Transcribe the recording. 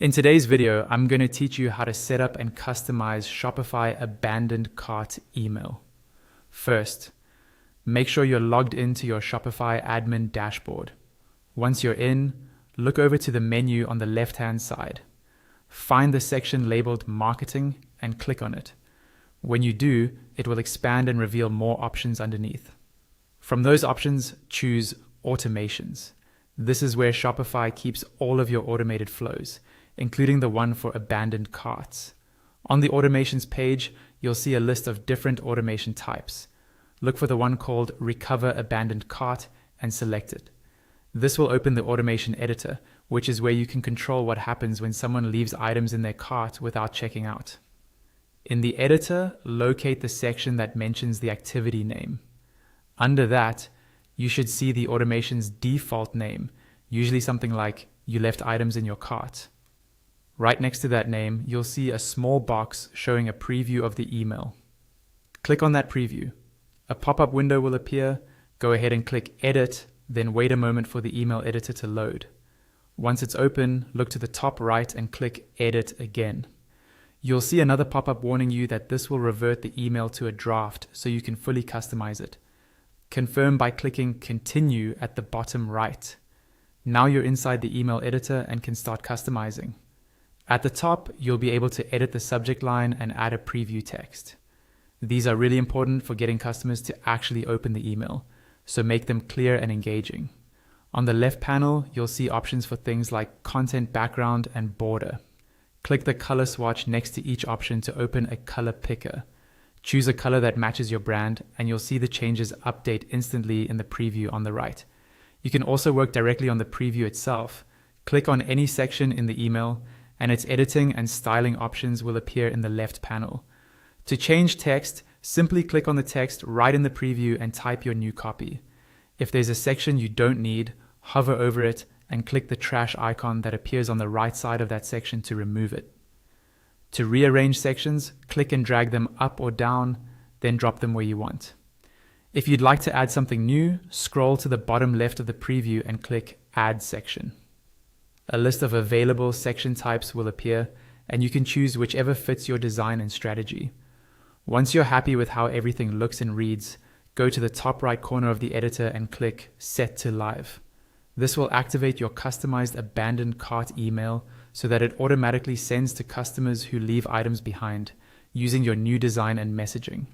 In today's video, I'm going to teach you how to set up and customize Shopify abandoned cart email. First, make sure you're logged into your Shopify admin dashboard. Once you're in, look over to the menu on the left-hand side. Find the section labeled Marketing and click on it. When you do, it will expand and reveal more options underneath. From those options, choose Automations. This is where Shopify keeps all of your automated flows, including the one for abandoned carts. On the automations page, you'll see a list of different automation types. Look for the one called Recover Abandoned Cart and select it. This will open the automation editor, which is where you can control what happens when someone leaves items in their cart without checking out. In the editor, locate the section that mentions the activity name. Under that, you should see the automation's default name, usually something like "You left items in your cart." Right next to that name, you'll see a small box showing a preview of the email. Click on that preview. A pop-up window will appear. Go ahead and click Edit, then wait a moment for the email editor to load. Once it's open, look to the top right and click Edit again. You'll see another pop-up warning you that this will revert the email to a draft so you can fully customize it. Confirm by clicking Continue at the bottom right. Now you're inside the email editor and can start customizing. At the top, you'll be able to edit the subject line and add a preview text. These are really important for getting customers to actually open the email, so make them clear and engaging. On the left panel, you'll see options for things like content background and border. Click the color swatch next to each option to open a color picker. Choose a color that matches your brand, and you'll see the changes update instantly in the preview on the right. You can also work directly on the preview itself. Click on any section in the email, and its editing and styling options will appear in the left panel. To change text, simply click on the text right in the preview and type your new copy. If there's a section you don't need, hover over it and click the trash icon that appears on the right side of that section to remove it. To rearrange sections, click and drag them up or down, then drop them where you want. If you'd like to add something new, scroll to the bottom left of the preview and click Add Section. A list of available section types will appear, and you can choose whichever fits your design and strategy. Once you're happy with how everything looks and reads, go to the top right corner of the editor and click Set to Live. This will activate your customized abandoned cart email so that it automatically sends to customers who leave items behind, using your new design and messaging.